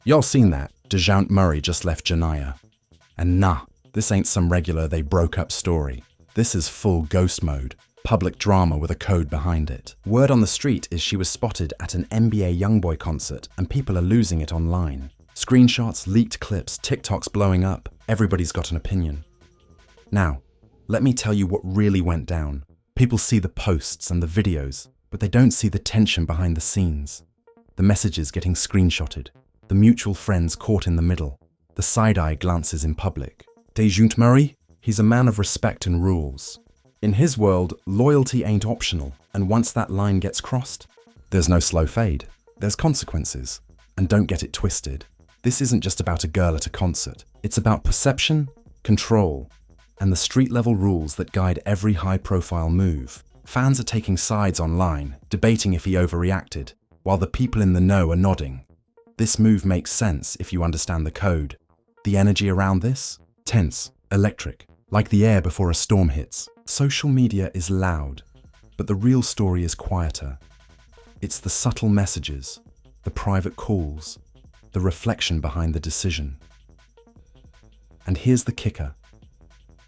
Y'all seen that? Dejounte Murray just left Jenia. And nah, this ain't some regular they broke up story. This is full ghost mode. Public drama with a code behind it. Word on the street is she was spotted at an NBA YoungBoy concert and people are losing it online. Screenshots, leaked clips, TikToks blowing up. Everybody's got an opinion. Now, let me tell you what really went down. People see the posts and the videos, but they don't see the tension behind the scenes. The messages getting screenshotted, the mutual friends caught in the middle, the side-eye glances in public. Dejounte Murray, he's a man of respect and rules. In his world, loyalty ain't optional, and once that line gets crossed, there's no slow fade. There's consequences. And don't get it twisted. This isn't just about a girl at a concert. It's about perception, control, and the street-level rules that guide every high-profile move. Fans are taking sides online, debating if he overreacted, while the people in the know are nodding. This move makes sense if you understand the code. The energy around this? Tense, electric, like the air before a storm hits. Social media is loud, but the real story is quieter. It's the subtle messages, the private calls, the reflection behind the decision. And here's the kicker.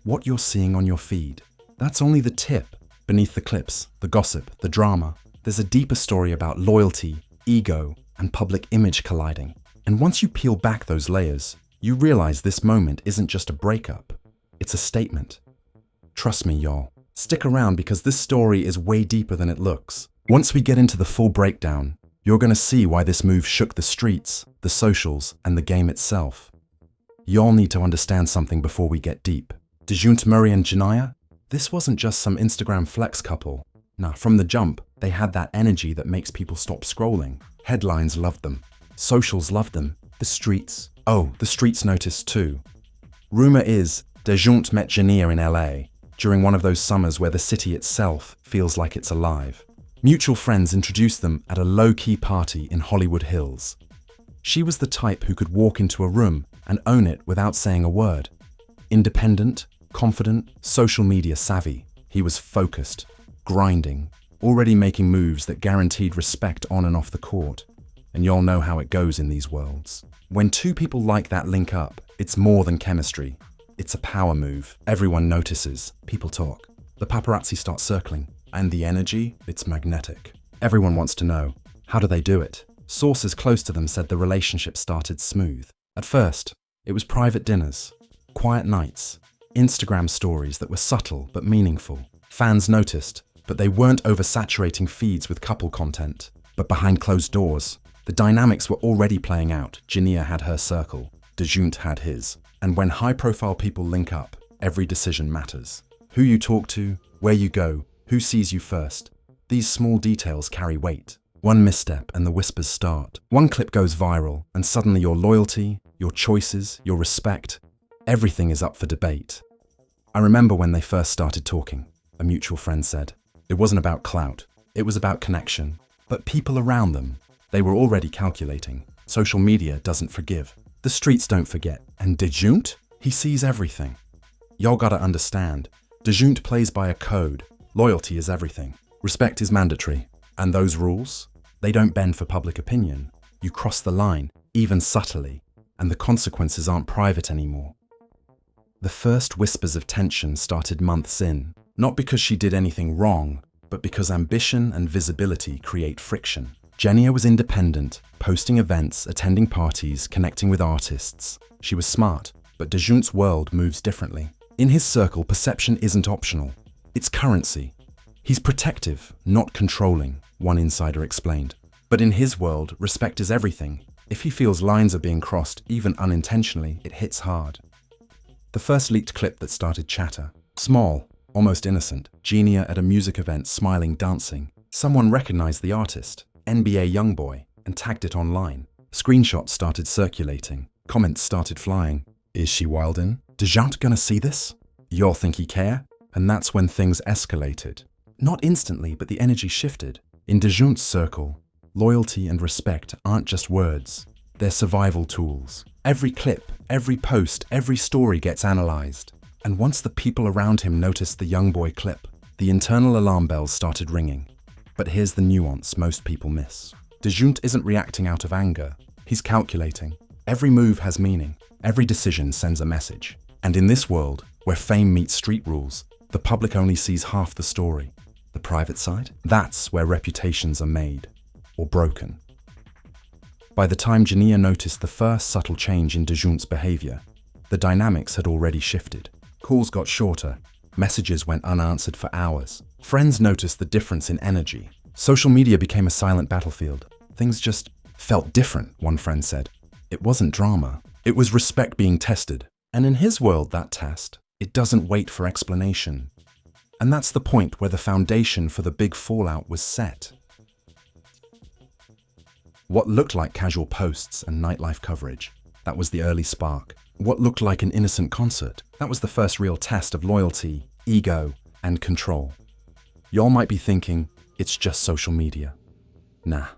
What you're seeing on your feed, that's only the tip. Beneath the clips, the gossip, the drama, there's a deeper story about loyalty, ego, and public image colliding. And once you peel back those layers, you realize this moment isn't just a breakup, it's a statement. Trust me, y'all. Stick around because this story is way deeper than it looks. Once we get into the full breakdown, you're gonna see why this move shook the streets, the socials, and the game itself. Y'all need to understand something before we get deep. Dejounte Murray and Jenia? This wasn't just some Instagram flex couple. Nah, from the jump, they had that energy that makes people stop scrolling. Headlines loved them. Socials loved them. The streets noticed too. Rumor is, Dejounte met Jenia in LA during one of those summers where the city itself feels like it's alive. Mutual friends introduced them at a low-key party in Hollywood Hills. She was the type who could walk into a room and own it without saying a word. Independent, confident, social media savvy. He was focused, grinding, already making moves that guaranteed respect on and off the court. And y'all know how it goes in these worlds. When two people like that link up, it's more than chemistry. It's a power move. Everyone notices. People talk. The paparazzi start circling. And the energy, it's magnetic. Everyone wants to know, how do they do it? Sources close to them said the relationship started smooth. At first, it was private dinners, quiet nights, Instagram stories that were subtle but meaningful. Fans noticed, but they weren't oversaturating feeds with couple content. But behind closed doors, the dynamics were already playing out. Jenia had her circle, Dejounte had his. And when high-profile people link up, every decision matters. Who you talk to, where you go, who sees you first. These small details carry weight. One misstep and the whispers start. One clip goes viral and suddenly your loyalty, your choices, your respect, everything is up for debate. I remember when they first started talking, a mutual friend said. It wasn't about clout, it was about connection. But people around them, they were already calculating. Social media doesn't forgive. The streets don't forget. And Dejounte? He sees everything. Y'all gotta understand, Dejounte plays by a code. Loyalty is everything. Respect is mandatory. And those rules? They don't bend for public opinion. You cross the line, even subtly, and the consequences aren't private anymore. The first whispers of tension started months in, not because she did anything wrong, but because ambition and visibility create friction. Jenia was independent, posting events, attending parties, connecting with artists. She was smart, but Dejounte's world moves differently. In his circle, perception isn't optional. It's currency. He's protective, not controlling, one insider explained. But in his world, respect is everything. If he feels lines are being crossed, even unintentionally, it hits hard. The first leaked clip that started chatter. Small, almost innocent. Jenia at a music event, smiling, dancing. Someone recognized the artist, NBA YoungBoy, and tagged it online. Screenshots started circulating. Comments started flying. Is she wildin'? Dejounte gonna see this? Y'all think he care? And that's when things escalated. Not instantly, but the energy shifted. In Dejounte's circle, loyalty and respect aren't just words. They're survival tools. Every clip, every post, every story gets analyzed. And once the people around him noticed the YoungBoy clip, the internal alarm bells started ringing. But here's the nuance most people miss. Dejounte isn't reacting out of anger. He's calculating. Every move has meaning. Every decision sends a message. And in this world, where fame meets street rules, the public only sees half the story. The private side? That's where reputations are made. Or broken. By the time Jenia noticed the first subtle change in Dejounte's behavior, the dynamics had already shifted. Calls got shorter. Messages went unanswered for hours. Friends noticed the difference in energy. Social media became a silent battlefield. Things just felt different, one friend said. It wasn't drama. It was respect being tested. And in his world, that test, it doesn't wait for explanation. And that's the point where the foundation for the big fallout was set. What looked like casual posts and nightlife coverage, that was the early spark. What looked like an innocent concert, that was the first real test of loyalty, ego, and control. Y'all might be thinking, it's just social media. Nah.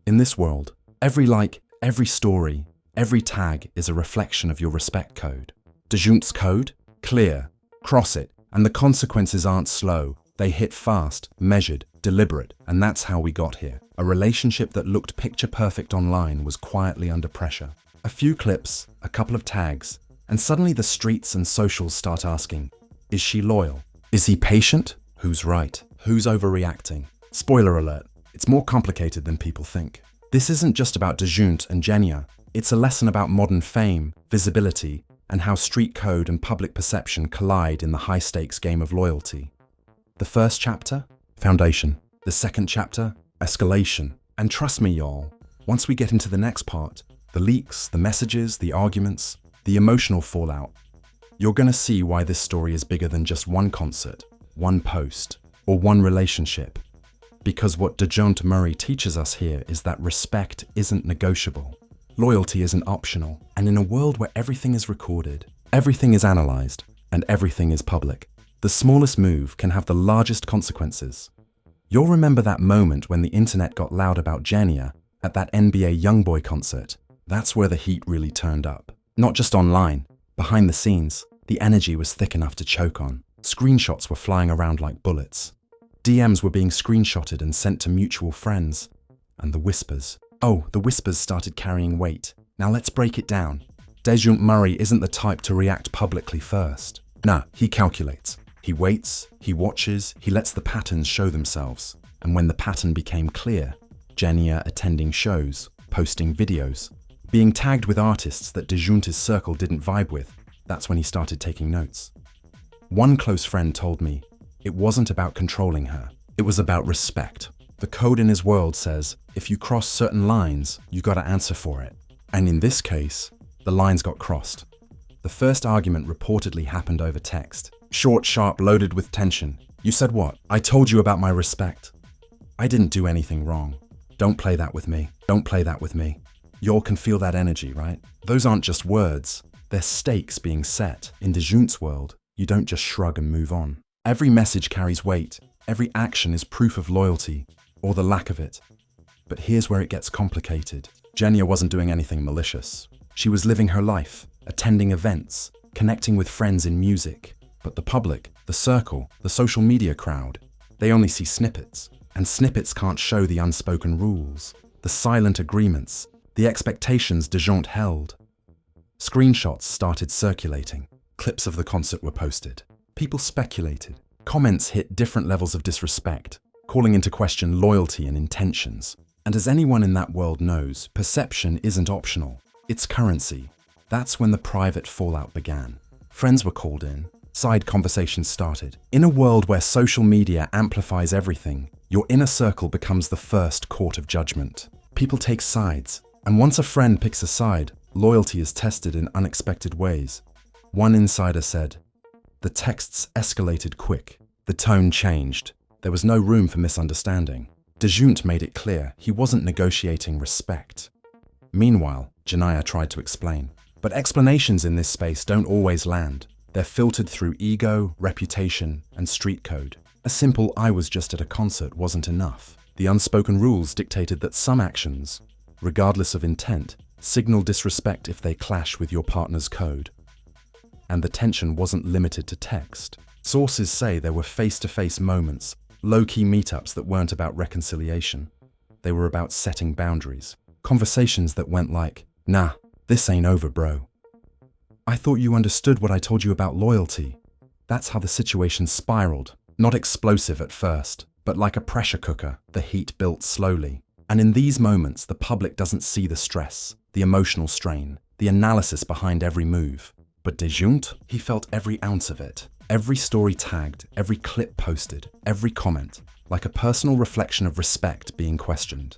In this world, every like, every story, every tag is a reflection of your respect code. Dejounte's code? Clear. Cross it, and the consequences aren't slow. They hit fast, measured, deliberate, and that's how we got here. A relationship that looked picture-perfect online was quietly under pressure. A few clips, a couple of tags, and suddenly the streets and socials start asking, is she loyal? Is he patient? Who's right? Who's overreacting? Spoiler alert, it's more complicated than people think. This isn't just about Dejounte and Jenia. It's a lesson about modern fame, visibility, and how street code and public perception collide in the high-stakes game of loyalty. The first chapter? Foundation. The second chapter? Escalation. And trust me, y'all, once we get into the next part, the leaks, the messages, the arguments, the emotional fallout, you're gonna see why this story is bigger than just one concert, one post, or one relationship. Because what Dejounte Murray teaches us here is that respect isn't negotiable. Loyalty isn't optional. And in a world where everything is recorded, everything is analyzed, and everything is public, the smallest move can have the largest consequences. You'll remember that moment when the internet got loud about Jenia at that NBA YoungBoy concert. That's where the heat really turned up. Not just online. Behind the scenes, the energy was thick enough to choke on. Screenshots were flying around like bullets. DMs were being screenshotted and sent to mutual friends. And the whispers. Oh, the whispers started carrying weight. Now let's break it down. Dejounte Murray isn't the type to react publicly first. Nah, he calculates. He waits, he watches, he lets the patterns show themselves. And when the pattern became clear, Jenia attending shows, posting videos, being tagged with artists that Dejounte's circle didn't vibe with, that's when he started taking notes. One close friend told me, it wasn't about controlling her, it was about respect. The code in his world says, if you cross certain lines, you gotta answer for it. And in this case, the lines got crossed. The first argument reportedly happened over text. Short, sharp, loaded with tension. You said what? I told you about my respect. I didn't do anything wrong. Don't play that with me. Don't play that with me. Y'all can feel that energy, right? Those aren't just words. They're stakes being set. In Dejounte's world, you don't just shrug and move on. Every message carries weight. Every action is proof of loyalty, or the lack of it. But here's where it gets complicated. Jenia wasn't doing anything malicious. She was living her life, attending events, connecting with friends in music. But the public, the circle, the social media crowd, they only see snippets. And snippets can't show the unspoken rules, the silent agreements, the expectations Dejounte held. Screenshots started circulating. Clips of the concert were posted. People speculated. Comments hit different levels of disrespect, calling into question loyalty and intentions. And as anyone in that world knows, perception isn't optional. It's currency. That's when the private fallout began. Friends were called in. Side conversations started. In a world where social media amplifies everything, your inner circle becomes the first court of judgment. People take sides, and once a friend picks a side, loyalty is tested in unexpected ways. One insider said, the texts escalated quick. The tone changed. There was no room for misunderstanding. Dejounte made it clear he wasn't negotiating respect. Meanwhile, Jenia tried to explain. But explanations in this space don't always land. They're filtered through ego, reputation, and street code. A simple "I was just at a concert" wasn't enough. The unspoken rules dictated that some actions, regardless of intent, signal disrespect if they clash with your partner's code. And the tension wasn't limited to text. Sources say there were face-to-face moments, low-key meetups that weren't about reconciliation. They were about setting boundaries. Conversations that went like, nah, This ain't over, bro. I thought you understood what I told you about loyalty. That's how the situation spiraled. Not explosive at first, but like a pressure cooker, the heat built slowly. And in these moments, the public doesn't see the stress, the emotional strain, the analysis behind every move. But Dejounte, he felt every ounce of it. Every story tagged, every clip posted, every comment, like a personal reflection of respect being questioned.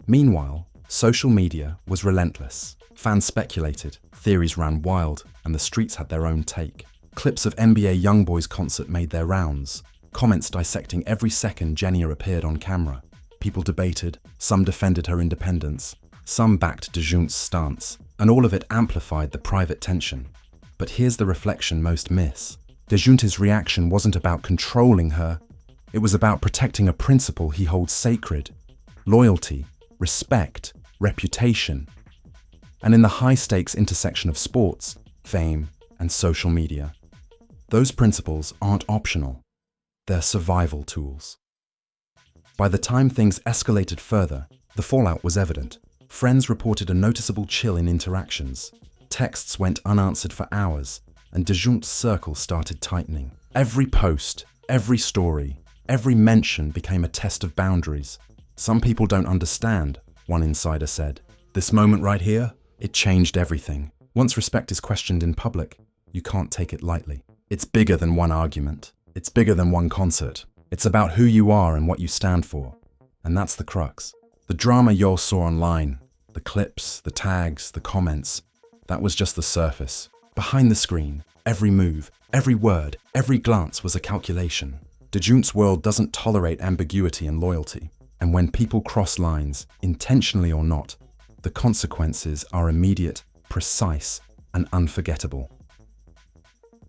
Meanwhile, social media was relentless. Fans speculated, theories ran wild, and the streets had their own take. Clips of NBA YoungBoy's concert made their rounds, comments dissecting every second Jenia appeared on camera. People debated, some defended her independence, some backed Dejounte's stance, and all of it amplified the private tension. But here's the reflection most miss. Dejounte's reaction wasn't about controlling her, it was about protecting a principle he holds sacred: loyalty, respect, reputation. And in the high-stakes intersection of sports, fame, and social media, those principles aren't optional. They're survival tools. By the time things escalated further, the fallout was evident. Friends reported a noticeable chill in interactions. Texts went unanswered for hours, and Dejounte's circle started tightening. Every post, every story, every mention became a test of boundaries. Some people don't understand, one insider said. This moment right here, it changed everything. Once respect is questioned in public, you can't take it lightly. It's bigger than one argument. It's bigger than one concert. It's about who you are and what you stand for. And that's the crux. The drama y'all saw online, the clips, the tags, the comments, that was just the surface. Behind the screen, every move, every word, every glance was a calculation. Dejounte's world doesn't tolerate ambiguity and loyalty. And when people cross lines, intentionally or not, the consequences are immediate, precise, and unforgettable.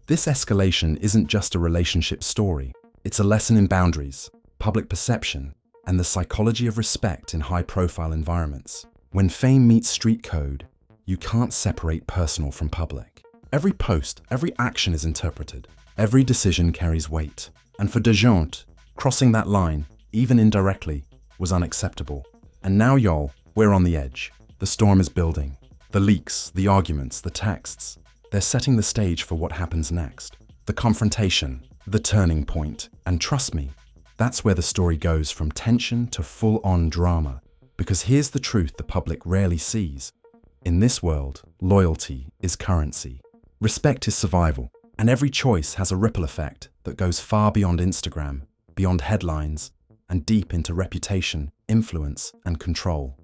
This escalation isn't just a relationship story. It's a lesson in boundaries, public perception, and the psychology of respect in high-profile environments. When fame meets street code, you can't separate personal from public. Every post, every action is interpreted. Every decision carries weight. And for Dejounte, crossing that line, even indirectly, was unacceptable. And now y'all, we're on the edge. The storm is building. The leaks, the arguments, the texts, they're setting the stage for what happens next. The confrontation, the turning point. And trust me, that's where the story goes from tension to full-on drama. Because here's the truth the public rarely sees. In this world, loyalty is currency. Respect is survival. And every choice has a ripple effect that goes far beyond Instagram, beyond headlines, and deep into reputation, influence, and control.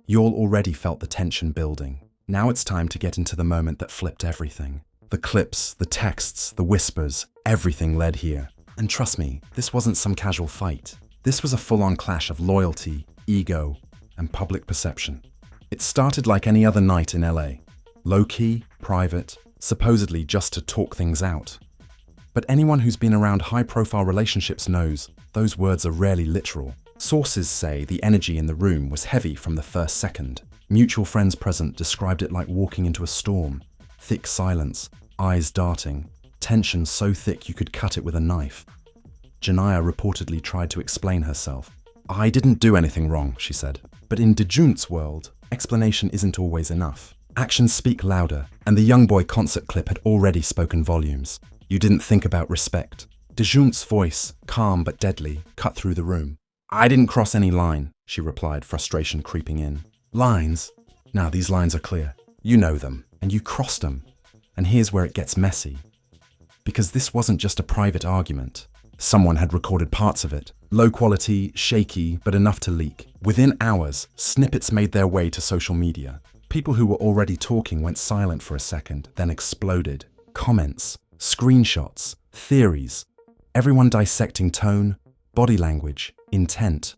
You all already felt the tension building. Now it's time to get into the moment that flipped everything. The clips, the texts, the whispers, everything led here. And trust me, this wasn't some casual fight. This was a full-on clash of loyalty, ego, and public perception. It started like any other night in LA. Low-key, private, supposedly just to talk things out. But anyone who's been around high-profile relationships knows those words are rarely literal. Sources say the energy in the room was heavy from the first second. Mutual friends present described it like walking into a storm. Thick silence, eyes darting, tension so thick you could cut it with a knife. Jenia reportedly tried to explain herself. I didn't do anything wrong, she said. But in Dejounte's world, explanation isn't always enough. Actions speak louder, and the YoungBoy concert clip had already spoken volumes. You didn't think about respect. Dejounte's voice, calm but deadly, cut through the room. I didn't cross any line, she replied, frustration creeping in. Lines? Now these lines are clear. You know them, and you crossed them. And here's where it gets messy. Because this wasn't just a private argument. Someone had recorded parts of it. Low quality, shaky, but enough to leak. Within hours, snippets made their way to social media. People who were already talking went silent for a second, then exploded. Comments, screenshots, theories. Everyone dissecting tone, body language, intent.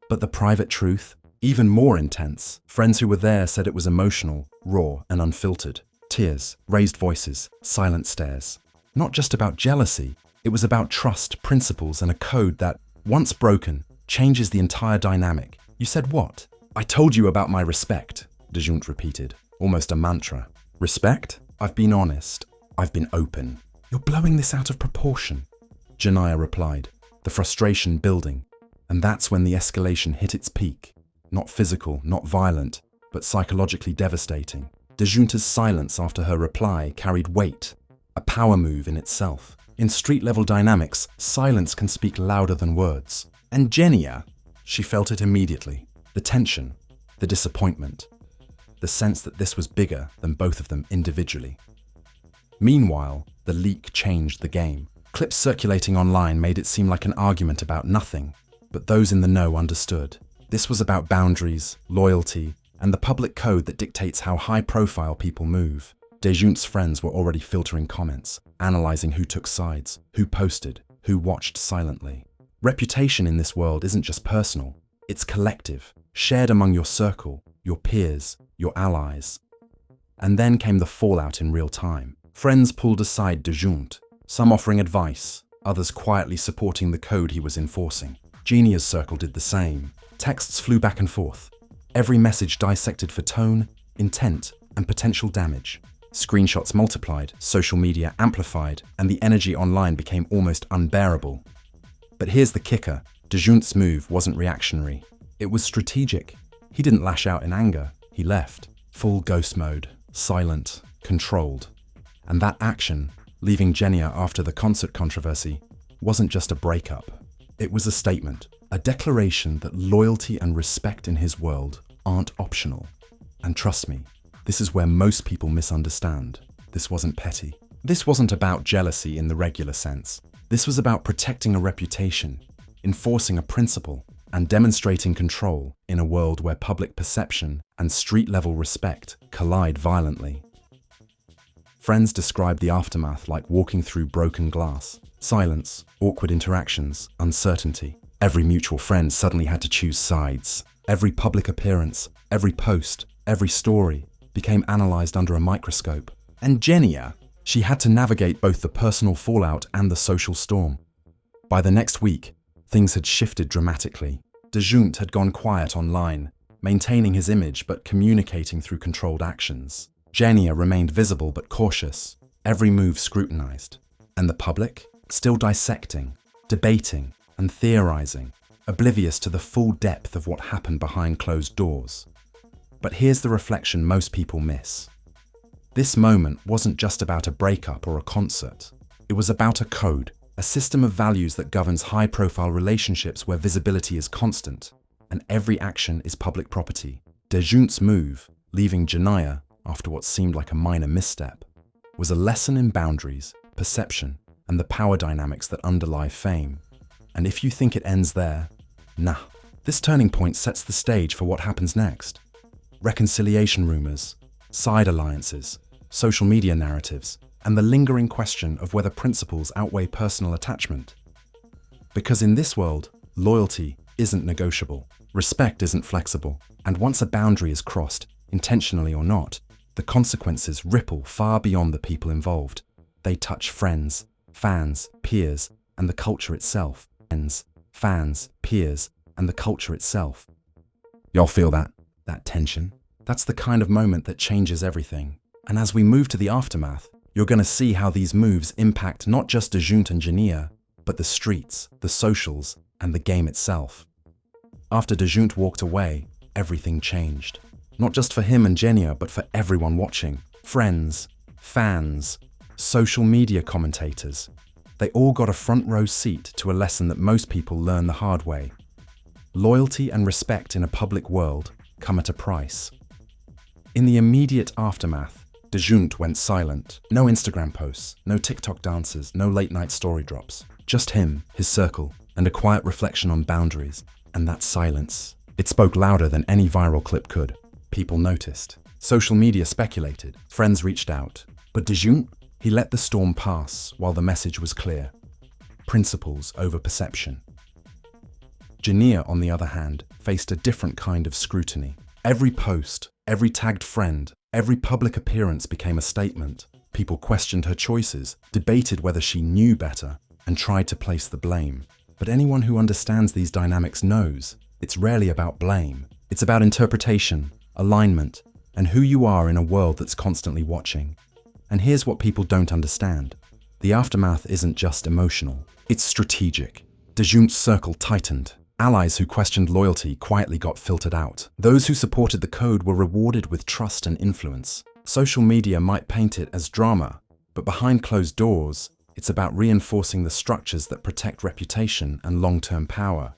But the private truth? Even more intense. Friends who were there said it was emotional, raw, and unfiltered. Tears, raised voices, silent stares. Not just about jealousy, it was about trust, principles, and a code that, once broken, changes the entire dynamic. You said what? I told you about my respect, Dejounte repeated, almost a mantra. Respect? I've been honest. I've been open. You're blowing this out of proportion, Jenia replied, the frustration building. And that's when the escalation hit its peak. Not physical, not violent, but psychologically devastating. Dejounte's silence after her reply carried weight, a power move in itself. In street-level dynamics, silence can speak louder than words. And Jenia, she felt it immediately. The tension, the disappointment, the sense that this was bigger than both of them individually. Meanwhile, the leak changed the game. Clips circulating online made it seem like an argument about nothing, but those in the know understood. This was about boundaries, loyalty, and the public code that dictates how high-profile people move. Dejounte's friends were already filtering comments, analyzing who took sides, who posted, who watched silently. Reputation in this world isn't just personal, it's collective, shared among your circle, your peers, your allies. And then came the fallout in real time. Friends pulled aside Dejounte, some offering advice, others quietly supporting the code he was enforcing. Jenia's circle did the same. Texts flew back and forth, every message dissected for tone, intent, and potential damage. Screenshots multiplied, social media amplified, and the energy online became almost unbearable. But here's the kicker. Dejounte's move wasn't reactionary. It was strategic. He didn't lash out in anger. He left. Full ghost mode, silent, controlled. And that action, leaving Jenia after the concert controversy, wasn't just a breakup. It was a statement, a declaration that loyalty and respect in his world aren't optional. And trust me, this is where most people misunderstand. This wasn't petty. This wasn't about jealousy in the regular sense. This was about protecting a reputation, enforcing a principle, and demonstrating control in a world where public perception and street-level respect collide violently. Friends described the aftermath like walking through broken glass. Silence, awkward interactions, uncertainty. Every mutual friend suddenly had to choose sides. Every public appearance, every post, every story became analyzed under a microscope. And Jenia, she had to navigate both the personal fallout and the social storm. By the next week, things had shifted dramatically. Dejounte had gone quiet online, maintaining his image but communicating through controlled actions. Jenia remained visible but cautious, every move scrutinized. And the public, still dissecting, debating, and theorizing, oblivious to the full depth of what happened behind closed doors. But here's the reflection most people miss. This moment wasn't just about a breakup or a concert. It was about a code, a system of values that governs high-profile relationships where visibility is constant, and every action is public property. Dejounte's move, leaving Jenia after what seemed like a minor misstep, was a lesson in boundaries, perception, and the power dynamics that underlie fame. And if you think it ends there, nah. This turning point sets the stage for what happens next. Reconciliation rumors, side alliances, social media narratives, and the lingering question of whether principles outweigh personal attachment. Because in this world, loyalty isn't negotiable, respect isn't flexible, and once a boundary is crossed, intentionally or not, the consequences ripple far beyond the people involved. They touch friends, fans, peers, and the culture itself. Friends, fans, peers, and the culture itself. Y'all feel that tension? That's the kind of moment that changes everything. And as we move to the aftermath, you're going to see how these moves impact not just Dejounte and Jenia, but the streets, the socials, and the game itself. After Dejounte walked away, everything changed. Not just for him and Jenia, but for everyone watching. Friends, fans, social media commentators. They all got a front row seat to a lesson that most people learn the hard way. Loyalty and respect in a public world come at a price. In the immediate aftermath, Dejounte went silent. No Instagram posts, no TikTok dances, no late-night story drops. Just him, his circle, and a quiet reflection on boundaries. And that silence, it spoke louder than any viral clip could. People noticed. Social media speculated. Friends reached out. But Dejounte, he let the storm pass while the message was clear. Principles over perception. Jenia, on the other hand, faced a different kind of scrutiny. Every post, every tagged friend, every public appearance became a statement. People questioned her choices, debated whether she knew better, and tried to place the blame. But anyone who understands these dynamics knows it's rarely about blame. It's about interpretation, alignment, and who you are in a world that's constantly watching. And here's what people don't understand. The aftermath isn't just emotional, it's strategic. Dejounte's circle tightened. Allies who questioned loyalty quietly got filtered out. Those who supported the code were rewarded with trust and influence. Social media might paint it as drama, but behind closed doors, it's about reinforcing the structures that protect reputation and long-term power.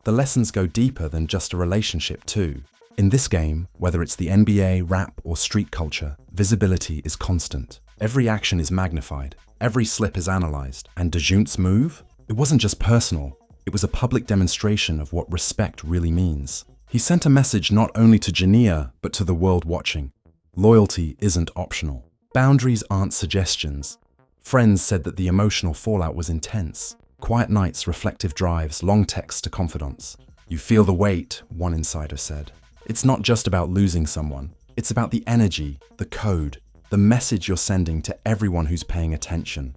The lessons go deeper than just a relationship too. In this game, whether it's the NBA, rap, or street culture, visibility is constant. Every action is magnified, every slip is analyzed, and Dejounte's move? It wasn't just personal, it was a public demonstration of what respect really means. He sent a message not only to Jenia, but to the world watching. Loyalty isn't optional. Boundaries aren't suggestions. Friends said that the emotional fallout was intense. Quiet nights, reflective drives, long texts to confidants. You feel the weight, one insider said. It's not just about losing someone. It's about the energy, the code, the message you're sending to everyone who's paying attention.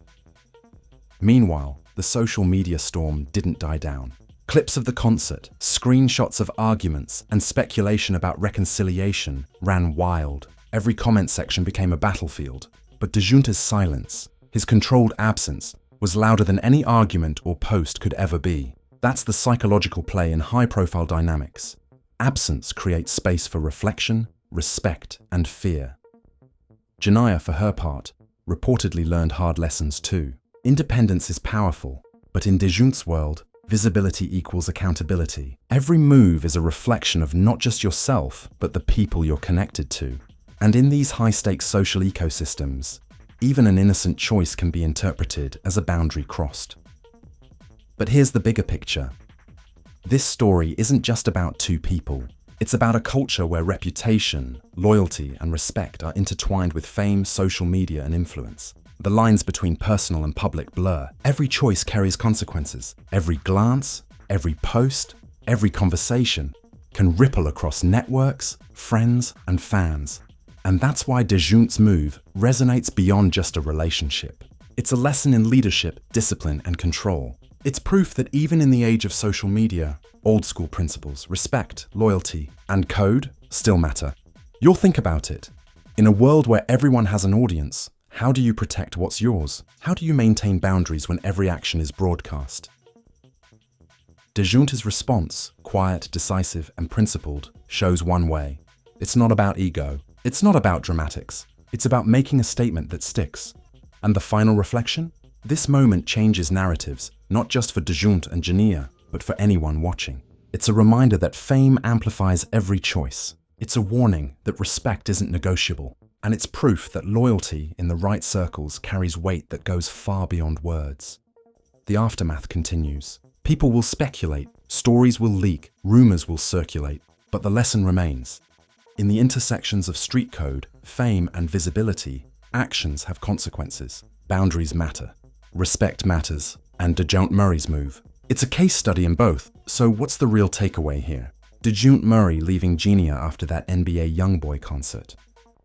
Meanwhile, the social media storm didn't die down. Clips of the concert, screenshots of arguments, and speculation about reconciliation ran wild. Every comment section became a battlefield. But Dejounte's silence, his controlled absence, was louder than any argument or post could ever be. That's the psychological play in high-profile dynamics. Absence creates space for reflection, respect, and fear. Jenia, for her part, reportedly learned hard lessons too. Independence is powerful, but in Dejounte's world, visibility equals accountability. Every move is a reflection of not just yourself, but the people you're connected to. And in these high-stakes social ecosystems, even an innocent choice can be interpreted as a boundary crossed. But here's the bigger picture. This story isn't just about two people. It's about a culture where reputation, loyalty, and respect are intertwined with fame, social media, and influence. The lines between personal and public blur. Every choice carries consequences. Every glance, every post, every conversation can ripple across networks, friends, and fans. And that's why Dejounte's move resonates beyond just a relationship. It's a lesson in leadership, discipline, and control. It's proof that even in the age of social media, old-school principles, respect, loyalty, and code still matter. You'll think about it. In a world where everyone has an audience, how do you protect what's yours? How do you maintain boundaries when every action is broadcast? Dejounte's response, quiet, decisive, and principled, shows one way. It's not about ego. It's not about dramatics. It's about making a statement that sticks. And the final reflection? This moment changes narratives, not just for Dejounte and Jenia, but for anyone watching. It's a reminder that fame amplifies every choice. It's a warning that respect isn't negotiable. And it's proof that loyalty in the right circles carries weight that goes far beyond words. The aftermath continues. People will speculate, stories will leak, rumors will circulate, but the lesson remains. In the intersections of street code, fame, and visibility, actions have consequences. Boundaries matter. Respect matters. And Dejounte Murray's move. It's a case study in both, so what's the real takeaway here? Dejounte Murray leaving Jenia after that NBA YoungBoy concert.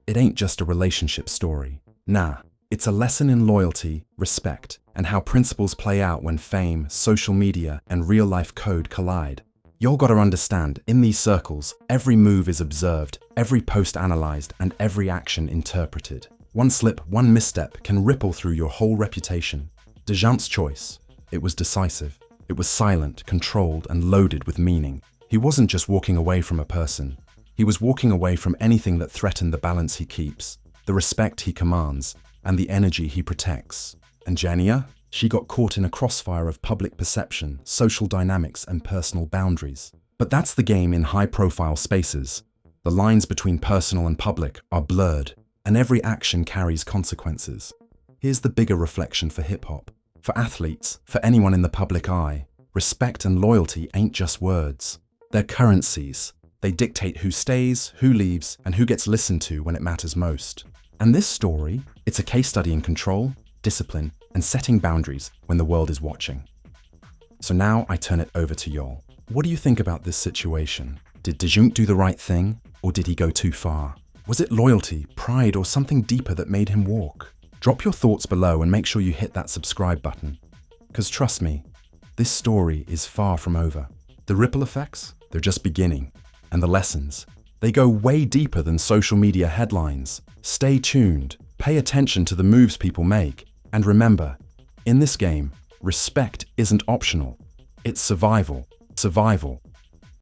It ain't just a relationship story. Nah, it's a lesson in loyalty, respect, and how principles play out when fame, social media, and real-life code collide. Y'all gotta understand, in these circles, every move is observed, every post analyzed, and every action interpreted. One slip, one misstep can ripple through your whole reputation. Dejounte's choice. It was decisive. It was silent, controlled, and loaded with meaning. He wasn't just walking away from a person. He was walking away from anything that threatened the balance he keeps, the respect he commands, and the energy he protects. And Jenia? She got caught in a crossfire of public perception, social dynamics, and personal boundaries. But that's the game in high-profile spaces. The lines between personal and public are blurred, and every action carries consequences. Here's the bigger reflection for hip-hop. For athletes, for anyone in the public eye, respect and loyalty ain't just words. They're currencies. They dictate who stays, who leaves, and who gets listened to when it matters most. And this story, it's a case study in control, discipline, and setting boundaries when the world is watching. So now I turn it over to y'all. What do you think about this situation? Did Dejounte do the right thing, or did he go too far? Was it loyalty, pride, or something deeper that made him walk? Drop your thoughts below and make sure you hit that subscribe button. Because trust me, this story is far from over. The ripple effects, they're just beginning. And the lessons, they go way deeper than social media headlines. Stay tuned, pay attention to the moves people make, and remember, in this game, respect isn't optional, it's survival. Survival.